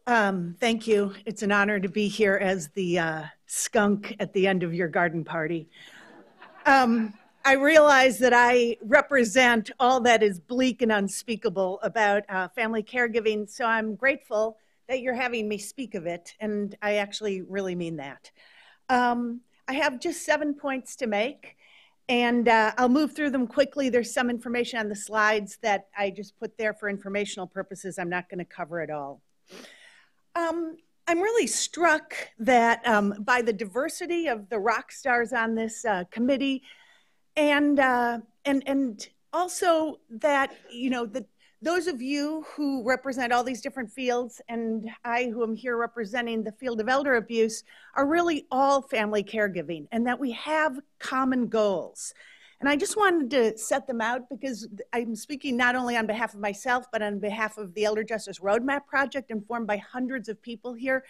Thank you. It's an honor to be here as the skunk at the end of your garden party. I realize that I represent all that is bleak and unspeakable about family caregiving, so I'm grateful that you're having me speak of it, and I actually really mean that. I have just 7 points to make, and I'll move through them quickly. There's some information on the slides that I just put there for informational purposes. I'm not going to cover it all. I'm really struck that by the diversity of the rock stars on this committee, and also that those of you who represent all these different fields, and I who am here representing the field of elder abuse, are really all family caregiving, and that we have common goals. And I just wanted to set them out because I'm speaking not only on behalf of myself, but on behalf of the Elder Justice Roadmap Project, informed by hundreds of people here.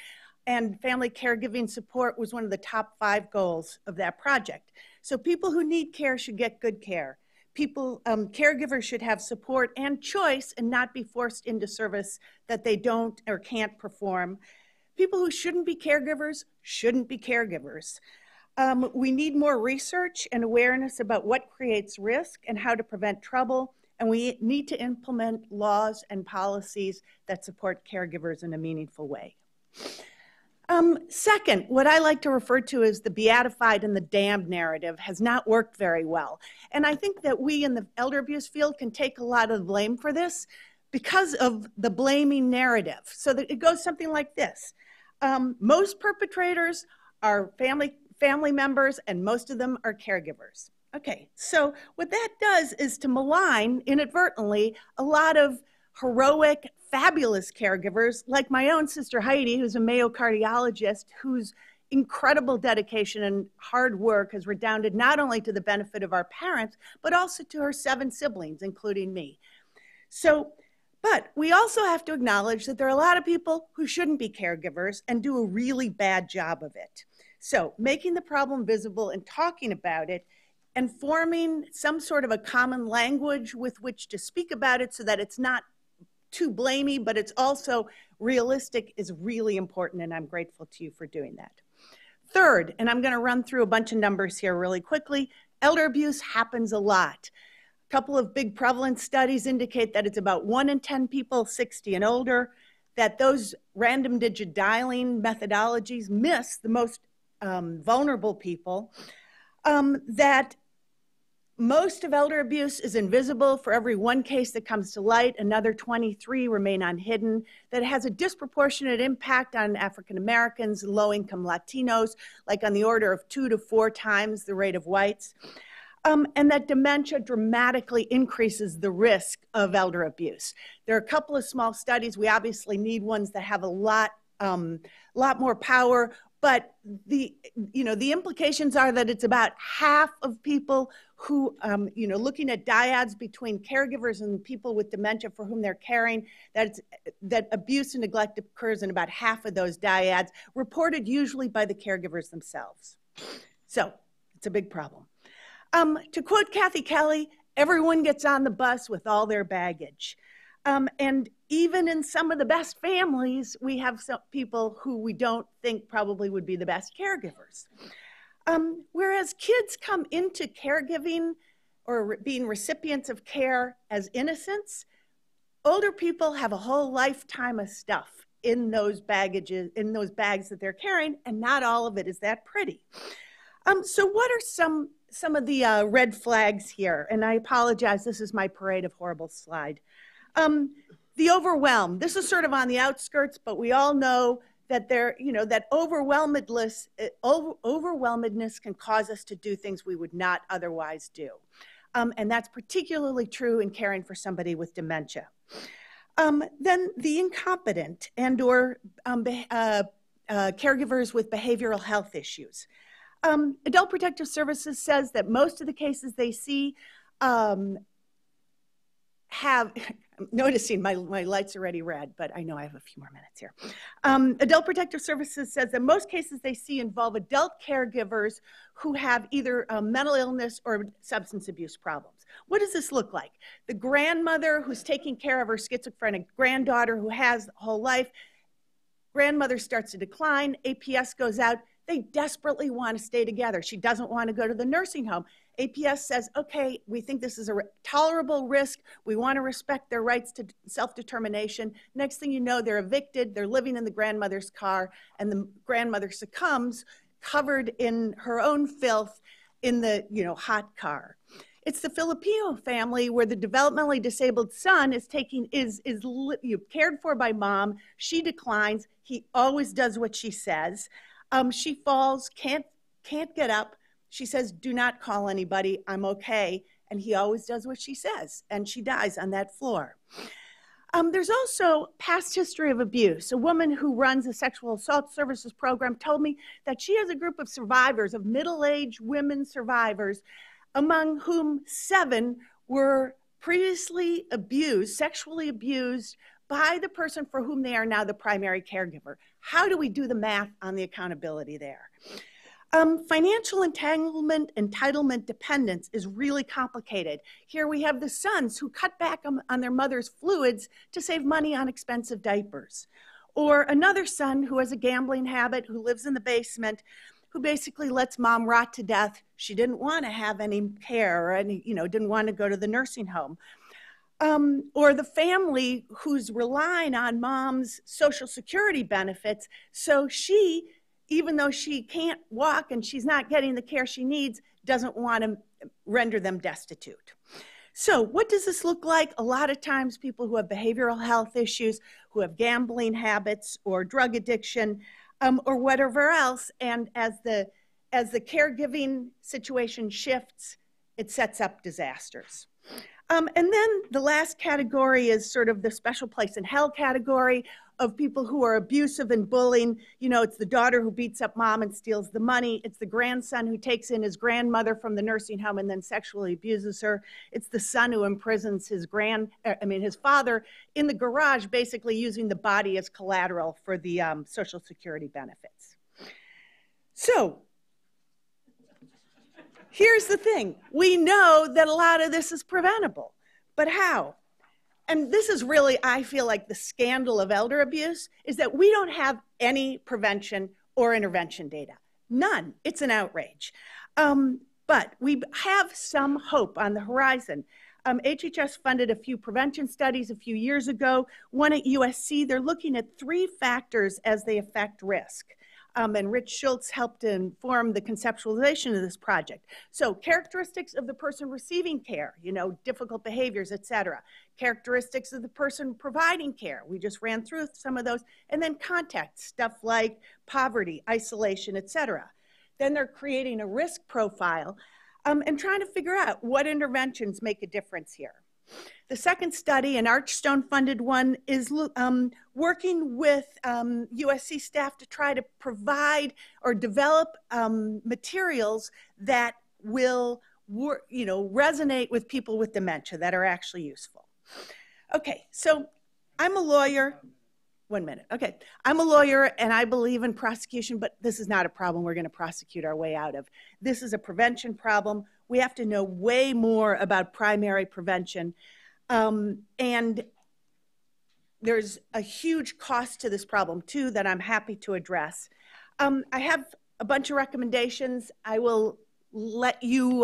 And family caregiving support was one of the top 5 goals of that project. So people who need care should get good care. Caregivers should have support and choice and not be forced into service that they don't or can't perform. People who shouldn't be caregivers shouldn't be caregivers. We need more research and awareness about what creates risk and how to prevent trouble, and we need to implement laws and policies that support caregivers in a meaningful way. Second, what I like to refer to as the beatified and the damned narrative has not worked very well. And I think that we in the elder abuse field can take a lot of blame for this because of the blaming narrative. So that it goes something like this. Most perpetrators are family members, and most of them are caregivers. Okay, so what that does is to malign, inadvertently, a lot of heroic, fabulous caregivers, like my own sister Heidi, who's a Mayo cardiologist, whose incredible dedication and hard work has redounded not only to the benefit of our parents, but also to her 7 siblings, including me. But we also have to acknowledge that there are a lot of people who shouldn't be caregivers and do a really bad job of it. So making the problem visible and talking about it and forming some sort of a common language with which to speak about it so that it's not too blamey, but it's also realistic is really important, and I'm grateful to you for doing that. Third, and I'm going to run through a bunch of numbers here really quickly, elder abuse happens a lot. A couple of big prevalence studies indicate that it's about 1 in 10 people 60 and older, that those random digit dialing methodologies miss the most vulnerable people, that most of elder abuse is invisible. For every 1 case that comes to light, another 23 remain unhidden, that it has a disproportionate impact on African Americans, low-income Latinos, like on the order of 2 to 4 times the rate of whites, and that dementia dramatically increases the risk of elder abuse. There are a couple of small studies. We obviously need ones that have a lot more power. But the implications are that it's about half of people who, looking at dyads between caregivers and people with dementia for whom they're caring, that abuse and neglect occurs in about half of those dyads, reported usually by the caregivers themselves. So it's a big problem. To quote Kathy Kelly, everyone gets on the bus with all their baggage. And even in some of the best families, we have some people who we don't think probably would be the best caregivers. Whereas kids come into caregiving or being recipients of care as innocents, older people have a whole lifetime of stuff in those bags that they're carrying, and not all of it is that pretty. So what are some of the red flags here? And I apologize, this is my parade of horrible slide. The overwhelm. This is sort of on the outskirts, but we all know that that overwhelmedness can cause us to do things we would not otherwise do. And that's particularly true in caring for somebody with dementia. Then the incompetent and or caregivers with behavioral health issues. Adult Protective Services says that most of the cases they see have, I'm noticing my light's already red, but I know I have a few more minutes here. Adult Protective Services says that most cases they see involve adult caregivers who have either mental illness or substance abuse problems. What does this look like? The grandmother who's taking care of her schizophrenic granddaughter who has the whole life Grandmother starts to decline. APS goes out. They desperately want to stay together. She doesn't want to go to the nursing home. APS says, okay, we think this is a tolerable risk. We want to respect their rights to self-determination. Next thing you know, they're evicted. They're living in the grandmother's car, and the grandmother succumbs, covered in her own filth, in the hot car. It's the Filipino family where the developmentally disabled son is cared for by mom. She declines. He always does what she says. She falls, can't get up. She says, do not call anybody, I'm okay. And he always does what she says, and she dies on that floor. There's also past history of abuse. A woman who runs a sexual assault services program told me that she has a group of survivors, of middle-aged women survivors, among whom 7 were previously abused, sexually abused, by the person for whom they are now the primary caregiver. How do we do the math on the accountability there? Financial entitlement dependence is really complicated. Here we have the sons who cut back on their mother's fluids to save money on expensive diapers. Or another son who has a gambling habit, who lives in the basement, who basically lets mom rot to death. She didn't want to have any care or didn't want to go to the nursing home. Or the family who's relying on mom's Social Security benefits. So she, even though she can't walk and she's not getting the care she needs, doesn't want to render them destitute. So what does this look like? A lot of times people who have behavioral health issues, who have gambling habits or drug addiction, or whatever else, and as the caregiving situation shifts, it sets up disasters. And then the last category is sort of the special place in hell category of people who are abusive and bullying. It's the daughter who beats up mom and steals the money. It's the grandson who takes in his grandmother from the nursing home and then sexually abuses her. It's the son who imprisons his father in the garage, basically using the body as collateral for the Social Security benefits. So here's the thing. We know that a lot of this is preventable, but how? And this is really, I feel like, the scandal of elder abuse, is that we don't have any prevention or intervention data. None. It's an outrage. But we have some hope on the horizon. HHS funded a few prevention studies a few years ago. One at USC. They're looking at 3 factors as they affect risk. And Rich Schultz helped to inform the conceptualization of this project. So characteristics of the person receiving care, difficult behaviors, et cetera. Characteristics of the person providing care. We just ran through some of those. And then context, stuff like poverty, isolation, et cetera. Then they're creating a risk profile and trying to figure out what interventions make a difference here. The second study, an Archstone-funded one, is working with USC staff to try to provide or develop materials that will resonate with people with dementia, that are actually useful. Okay, so I'm a lawyer. 1 minute. Okay, I'm a lawyer and I believe in prosecution, but this is not a problem we're going to prosecute our way out of. This is a prevention problem. We have to know way more about primary prevention. And there's a huge cost to this problem too that I'm happy to address. I have a bunch of recommendations. I will let you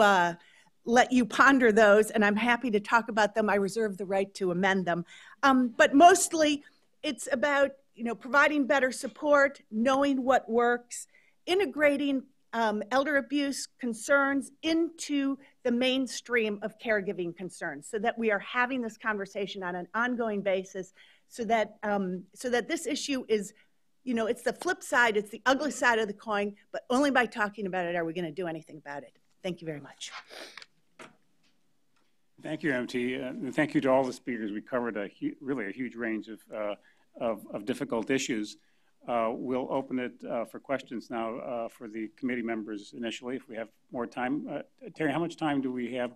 ponder those, and I'm happy to talk about them. I reserve the right to amend them. But mostly it's about providing better support, knowing what works, integrating elder abuse concerns into the mainstream of caregiving concerns, so that we are having this conversation on an ongoing basis, so that this issue is, it's the flip side, it's the ugly side of the coin, but only by talking about it are we going to do anything about it. Thank you very much. Thank you, MT, and thank you to all the speakers. We covered really a huge range of difficult issues. We'll open it for questions now for the committee members initially, if we have more time. Terry, how much time do we have